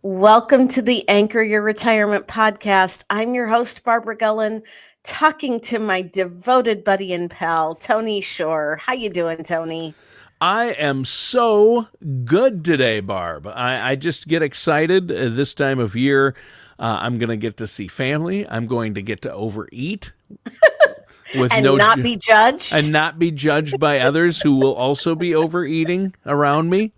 Welcome to the Anchor Your Retirement podcast. I'm your host, Barbara Gullen, talking to my devoted buddy and pal, Tony Shore. How you doing, Tony? I am so good today, Barb. I just get excited this time of year. I'm going to get to see family. I'm going to get to overeat with And no not be and judged. not be judged by others who will also be overeating around me.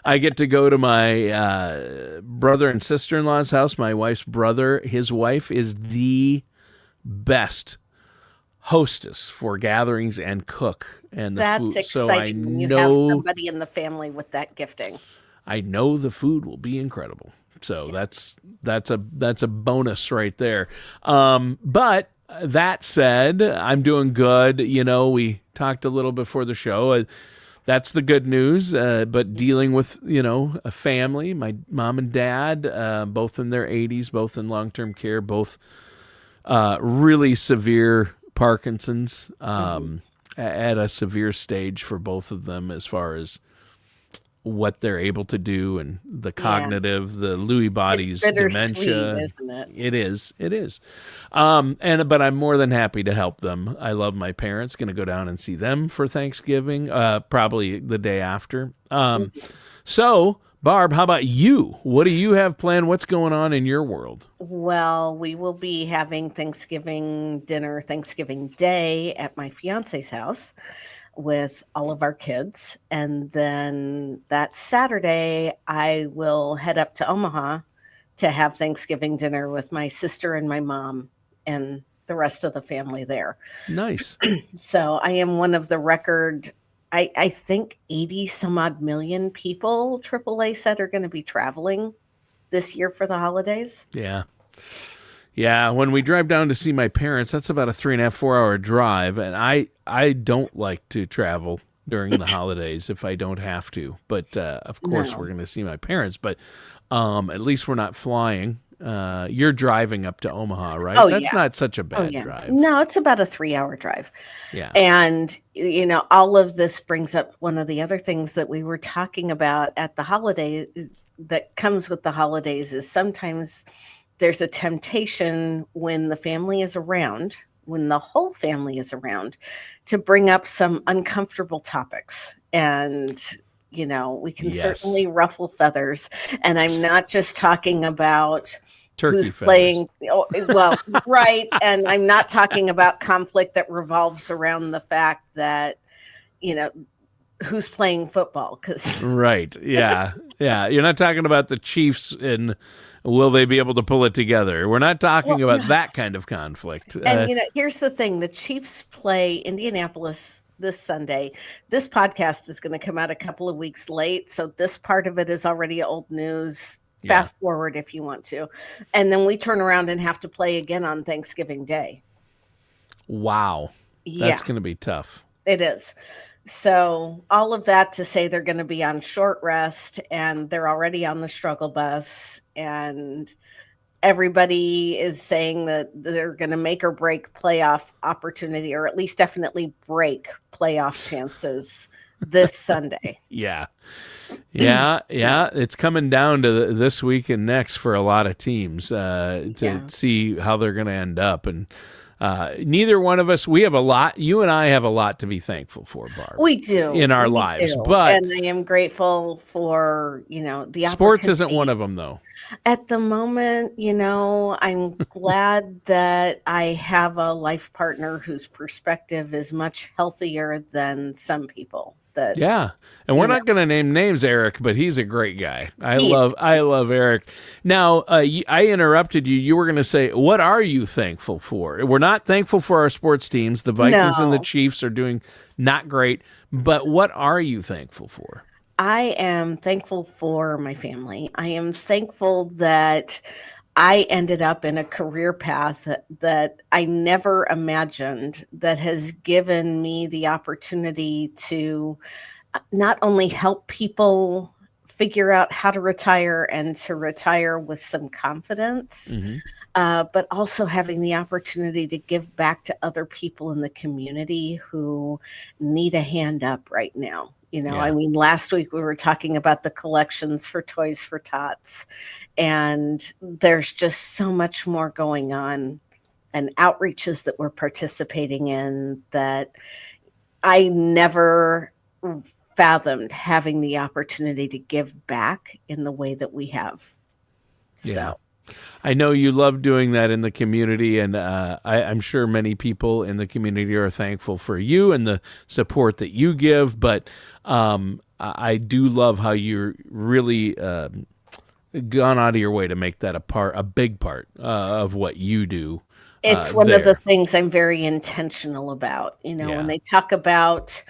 I get to go to my brother and sister-in-law's house. My wife's brother, his wife is the best hostess for gatherings and cook and the That's food. So I exciting when you have know somebody in the family with that gifting. I know the food will be incredible. So Yes. that's a bonus right there. But that said, I'm doing good. We talked a little before the show. That's the good news. But dealing with a family, my mom and dad, both in their 80s, both in long-term care, both really severe Parkinson's, Mhm. at a severe stage for both of them as far as what they're able to do and the Yeah. cognitive, the Lewy It's bodies, bittersweet, dementia. isn't it? It is. It is. But I'm more than happy to help them. I love my parents. Going to go down and see them for Thanksgiving, probably the day after. So, Barb, how about you? What do you have planned? What's going on in your world? Well, we will be having Thanksgiving dinner, Thanksgiving Day at my fiance's house with all of our kids. And then that Saturday, I will head up to Omaha to have Thanksgiving dinner with my sister and my mom and the rest of the family there. Nice. So I am one of the record, I think 80 some odd million people AAA said are going to be traveling this year for the holidays. Yeah. Yeah, when we drive down to see my parents, that's about a 3.5, 4 hour drive, and I don't like to travel during the holidays if I don't have to. But of course, we're No. going to see my parents. But at least we're not flying. You're driving up to Omaha, right? Oh, That's yeah. not such a Oh, bad yeah. drive. No, it's about a 3-hour drive. Yeah. And, all of this brings up one of the other things that we were talking about at the holidays that comes with the holidays is sometimes there's a temptation when the family is around, when the whole family is around, to bring up some uncomfortable topics. And, we can certainly Yes. ruffle feathers. And I'm not just talking about Turkey who's feathers. playing, well, right. And I'm not talking about conflict that revolves around the fact that, you know, who's playing football. Because, Right. Yeah. Yeah. You're not talking about the Chiefs and will they be able to pull it together? We're not well, talking no. about that kind of conflict. And, here's the thing, the Chiefs play Indianapolis this Sunday. This podcast is going to come out a couple of weeks late. So this part of it is already old news. Yeah. Fast forward if you want to. And then we turn around and have to play again on Thanksgiving Day. Wow. That's Yeah, going to be tough. it is. So all of that to say they're going to be on short rest and they're already on the struggle bus, and everybody is saying that they're going to make or break playoff opportunity, or at least definitely break playoff chances this Sunday. Yeah. Yeah. So, Yeah. It's coming down to this week and next for a lot of teams to yeah. see how they're going to end up. And neither one of us, we have a lot, you and I have a lot to be thankful for, Barb, We do. in our We lives. do. But And I am grateful for, the sports isn't one opportunity. of them, though. At the moment, I'm glad that I have a life partner whose perspective is much healthier than some people that, Yeah. And we're you know, not going to name names, Eric, but he's a great guy. I he love I love Eric. Now, I interrupted you. You were going to say, what are you thankful for? We're not thankful for our sports teams. The Vikings and the no, Chiefs are doing not great, but what are you thankful for? I am thankful for my family. I am thankful that I ended up in a career path that I never imagined, that has given me the opportunity to not only help people figure out how to retire and to retire with some confidence, Hmm. but also having the opportunity to give back to other people in the community who need a hand up right now. I Yeah. mean, last week we were talking about the collections for Toys for Tots, and there's just so much more going on and outreaches that we're participating in that I never fathomed having the opportunity to give back in the way that we have. Yeah. So, I know you love doing that in the community, and I'm sure many people in the community are thankful for you and the support that you give. But I do love how you're really gone out of your way to make that a big part of what you do it's one of the there. things I'm very intentional about. When Yeah, they talk about,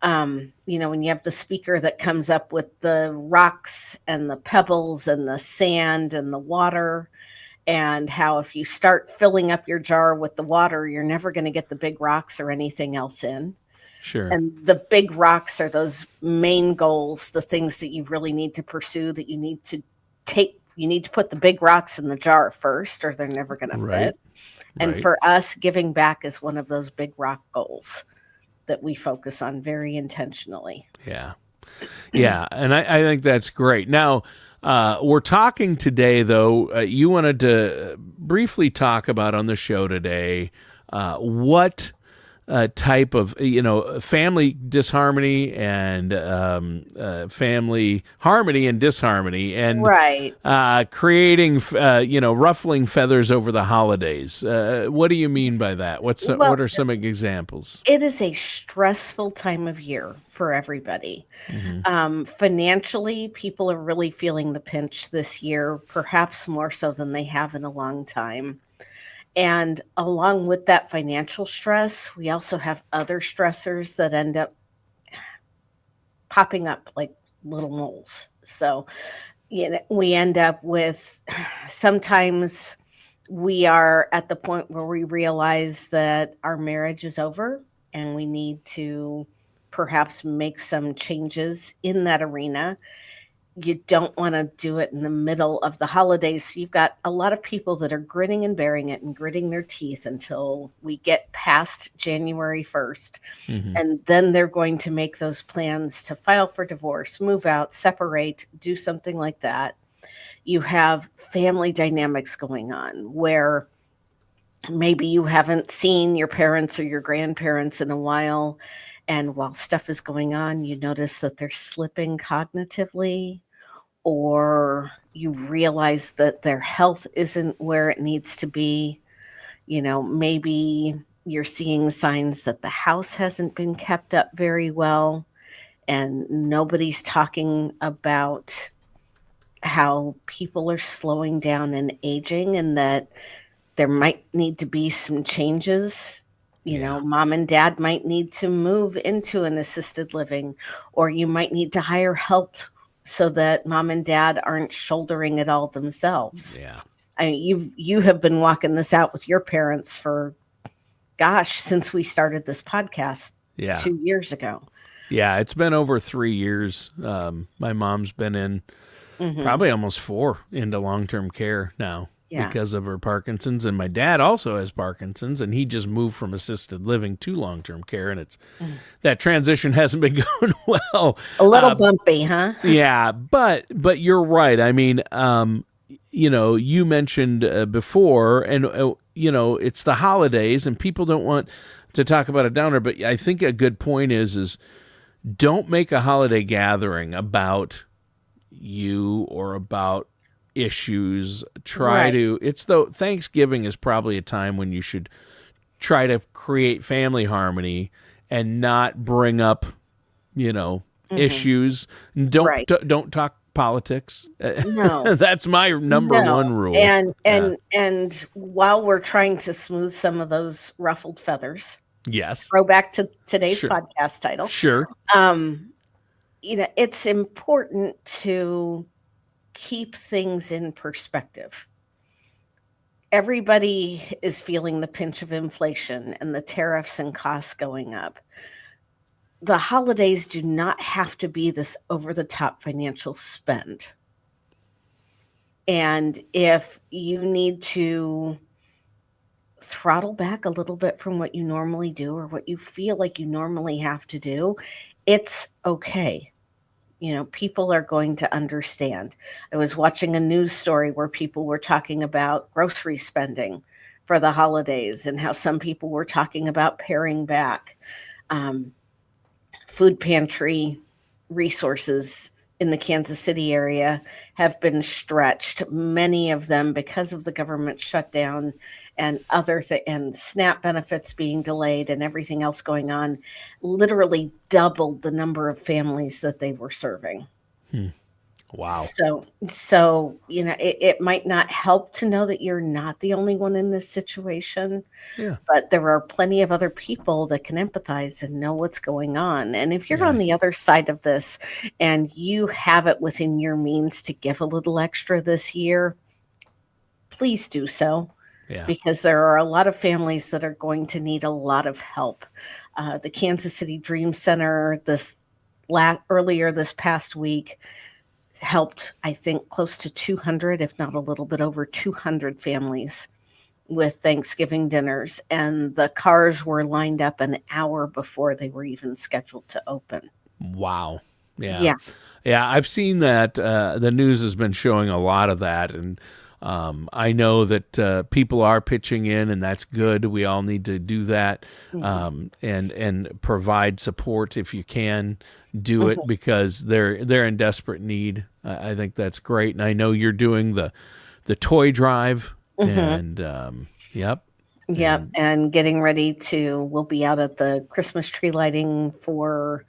when you have the speaker that comes up with the rocks and the pebbles and the sand and the water, and how if you start filling up your jar with the water, you're never going to get the big rocks or anything else in. sure, And the big rocks are those main goals, the things that you really need to pursue, that you need to put the big rocks in the jar first, or they're never going to right, fit. And right, for us, giving back is one of those big rock goals that we focus on very intentionally. yeah. Yeah, and I think that's great. Now, we're talking today, though. You wanted to briefly talk about on the show today what type of family disharmony and family harmony and disharmony and Right. creating ruffling feathers over the holidays. What do you mean by that? Well, What are some examples? it is a stressful time of year for everybody. Hmm. Financially, people are really feeling the pinch this year, perhaps more so than they have in a long time. And along with that financial stress, we also have other stressors that end up popping up like little moles. So, we end up with sometimes we are at the point where we realize that our marriage is over and we need to perhaps make some changes in that arena. You don't want to do it in the middle of the holidays. So you've got a lot of people that are gritting and bearing it and gritting their teeth until we get past January 1st. Hmm. And then they're going to make those plans to file for divorce, move out, separate, do something like that. You have family dynamics going on where maybe you haven't seen your parents or your grandparents in a while. And while stuff is going on, you notice that they're slipping cognitively, or you realize that their health isn't where it needs to be. Maybe you're seeing signs that the house hasn't been kept up very well, and nobody's talking about how people are slowing down and aging, and that there might need to be some changes. Yeah, Mom and dad might need to move into an assisted living, or you might need to hire help so that mom and dad aren't shouldering it all themselves. yeah. I mean, you have been walking this out with your parents for, gosh, since we started this podcast Yeah. 2 years ago. Yeah, it's been over 3 years. My mom's been in Hmm. probably almost four into long term care now Yeah. because of her Parkinson's. And my dad also has Parkinson's, and he just moved from assisted living to long term care. And it's Mm. that transition hasn't been going well. A little Uh, bumpy, huh? yeah, but you're right. I mean, you mentioned before, and it's the holidays, and people don't want to talk about a downer. But I think a good point is don't make a holiday gathering about you or about issues. Try Right. to, it's though Thanksgiving is probably a time when you should try to create family harmony and not bring up, you know, Hmm. issues. Right. Don't talk politics. No. That's my number No, one rule. and Yeah. while we're trying to smooth some of those ruffled feathers, Yes. throw back to today's Sure. podcast title, Sure. um, it's important to keep things in perspective. Everybody is feeling the pinch of inflation and the tariffs and costs going up. the holidays do not have to be this over the top financial spend. And if you need to throttle back a little bit from what you normally do or what you feel like you normally have to do, it's okay. People are going to understand. I was watching a news story where people were talking about grocery spending for the holidays and how some people were talking about paring back. Um, Food pantry resources in the Kansas City area have been stretched, many of them because of the government shutdown and and SNAP benefits being delayed and everything else going on, literally doubled the number of families that they were serving. Wow. So it might not help to know that you're not the only one in this situation, Yeah. but there are plenty of other people that can empathize and know what's going on. And if you're on Yeah. the other side of this and you have it within your means to give a little extra this year, please do so, Yeah. because there are a lot of families that are going to need a lot of help. The Kansas City Dream Center earlier this past week helped, I think, close to 200, if not a little bit over 200 families with Thanksgiving dinners, and the cars were lined up an hour before they were even scheduled to open. Wow. Yeah. Yeah. Yeah. I've seen that. The news has been showing a lot of that. And I know that people are pitching in, and that's good. We all need to do that, Mhm. and provide support if you can do it, Mhm. because they're in desperate need. I think that's great. And I know you're doing the toy drive, Mhm. and yep. Yep, And and getting ready to we'll be out at the Christmas tree lighting for,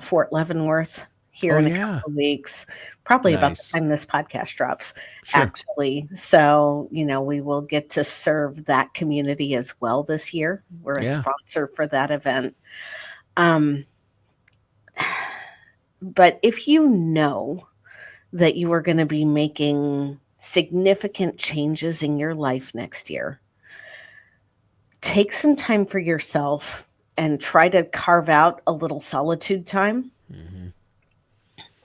Fort Leavenworth here oh, in a couple yeah. of weeks, probably about the Nice. time this podcast drops, Sure. actually. So, we will get to serve that community as well this year. We're a Yeah. sponsor for that event. Um, but if you know that you are gonna be making significant changes in your life next year, take some time for yourself and try to carve out a little solitude time Hmm.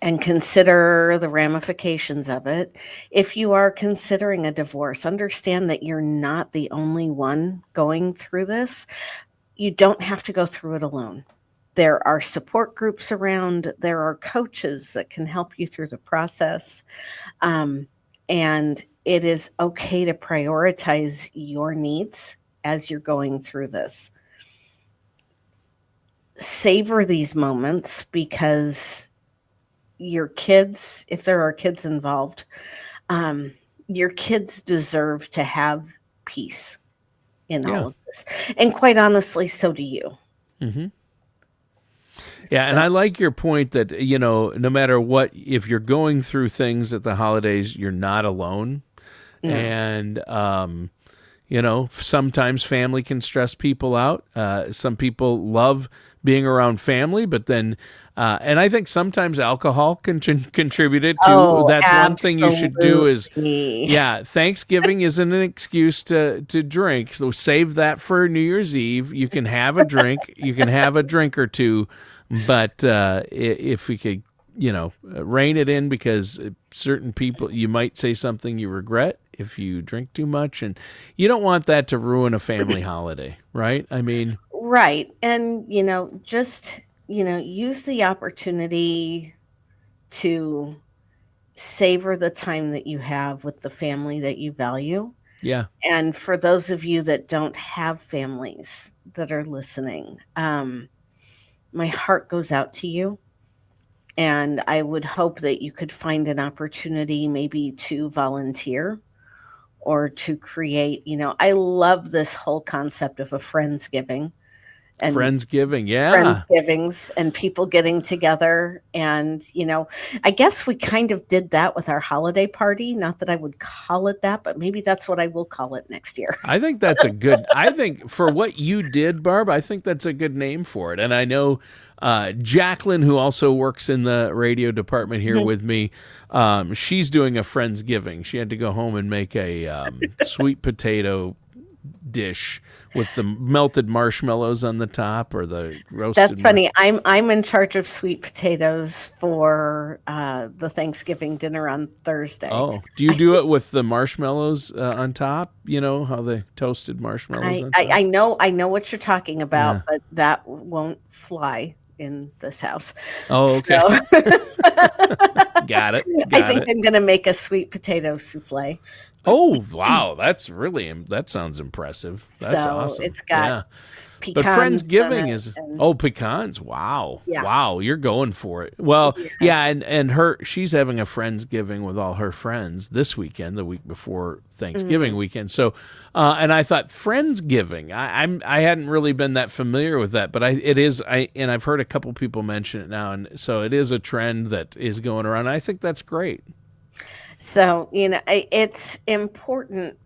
and consider the ramifications of it. If you are considering a divorce, understand that you're not the only one going through this. You don't have to go through it alone. There are support groups around, there are coaches that can help you through the process. Um, and it is okay to prioritize your needs as you're going through this. Savor these moments because your kids, if there are kids involved, um, your kids deserve to have peace in Yeah. all of this. And quite honestly, so do you. Hmm. Yeah, and So, I like your point that, no matter what, if you're going through things at the holidays, you're not alone. no. And sometimes family can stress people out. Some people love being around family, but then, and I think sometimes alcohol can contribute it too. Oh, That's one thing you should do is, absolutely. yeah, Thanksgiving isn't an excuse to drink. So save that for New Year's Eve. You can have a drink. You can have a drink or two, but if we could, rein it in, because certain people, you might say something you regret if you drink too much, and you don't want that to ruin a family holiday, right? I mean, Right. And, just, use the opportunity to savor the time that you have with the family that you value. yeah, And for those of you that don't have families that are listening, my heart goes out to you. And I would hope that you could find an opportunity maybe to volunteer or to create. I love this whole concept of a Friendsgiving and Friendsgiving, yeah. Friendsgivings and people getting together. And, I guess we kind of did that with our holiday party. Not that I would call it that, but maybe that's what I will call it next year. I think for what you did, Barb, I think that's a good name for it. And I know Jacqueline, who also works in the radio department here Mhm. with me, she's doing a Friendsgiving. She had to go home and make a sweet potato dish with the melted marshmallows on the top or the roasted That's funny. I'm in charge of sweet potatoes for the Thanksgiving dinner on Thursday. Oh, do you I do it with the marshmallows on top? You know how the toasted marshmallows on top? I know what you're talking about, Yeah. but that won't fly in this house. Oh, So okay. Got it. I Got think it. I'm going to make a sweet potato souffle. Oh, wow. That's really, that sounds impressive. That's So awesome. it's got Yeah. But pecans in Friendsgiving it, is, and oh, pecans. Wow. yeah, Wow. You're going for it. Well, yeah. yes. And she's having a Friendsgiving with all her friends this weekend, the week before Mhm. Thanksgiving weekend. So, and I thought Friendsgiving, I hadn't really been that familiar with that, but and I've heard a couple people mention it now. And so it is a trend that is going around. I think that's great. So, it's important,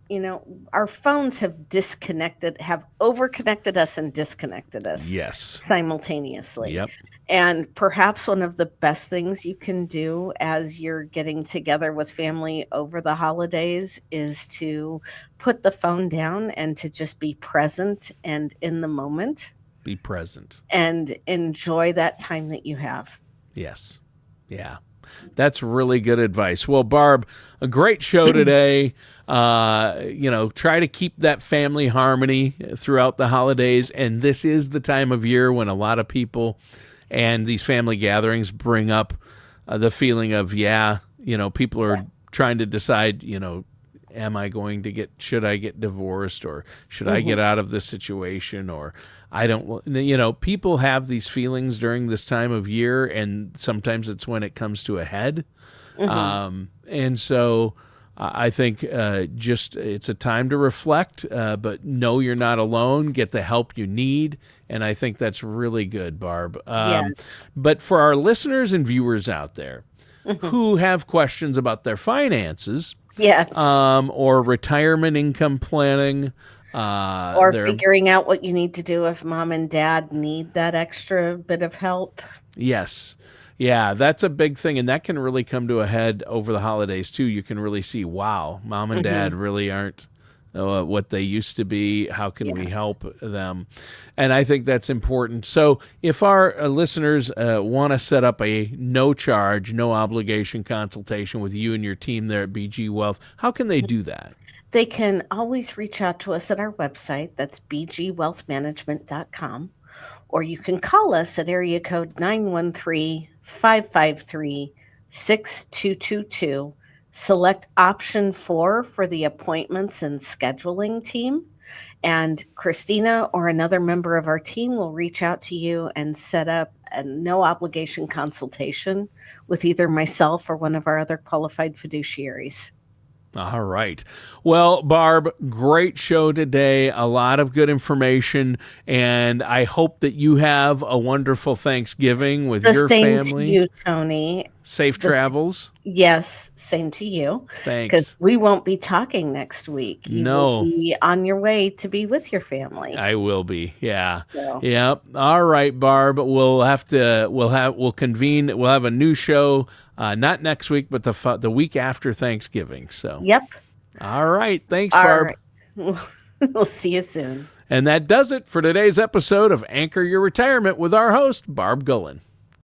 our phones have overconnected us and disconnected us Yes. simultaneously. Yep. And perhaps one of the best things you can do as you're getting together with family over the holidays is to put the phone down and to just be present and in the moment Be present. and enjoy that time that you have. Yes. Yeah. That's really good advice. Well, Barb, a great show today. Try to keep that family harmony throughout the holidays. And this is the time of year when a lot of people and these family gatherings bring up the feeling of, people are trying to decide, should I get divorced or should I Mhm, get out of this situation or I don't, people have these feelings during this time of year and sometimes it's when it comes to a head. mhm. And so I think just it's a time to reflect, but know you're not alone. Get the help you need. And I think that's really good, Barb. Yes. But for our listeners and viewers out there Mhm. who have questions about their finances Yes. or retirement income planning, Or their figuring out what you need to do if mom and dad need that extra bit of help. yes. Yeah, that's a big thing. And that can really come to a head over the holidays, too. You can really see, wow, mom and dad Mhm. really aren't what they used to be. How can we Yes. help them? And I think that's important. So if our listeners want to set up a no charge, no obligation consultation with you and your team there at BG Wealth, how can they do that? They can always reach out to us at our website. That's bgwealthmanagement.com. Or you can call us at area code 913-553-6222. Select option 4 for the appointments and scheduling team. And Christina or another member of our team will reach out to you and set up a no obligation consultation with either myself or one of our other qualified fiduciaries. All right. Well, Barb, great show today. A lot of good information. And I hope that you have a wonderful Thanksgiving with The your same to family. you, Tony. Safe The travels. Yes, same to you. Because Thanks. we won't be talking next week. You will No, be on your way to be with your family. I will be. Yeah. So, Yep. All right, Barb. We'll convene. We'll have a new show, not next week, but the week after Thanksgiving. So, yep. all right. Thanks, All Barb. right. We'll see you soon. And that does it for today's episode of Anchor Your Retirement with our host, Barb Gullen.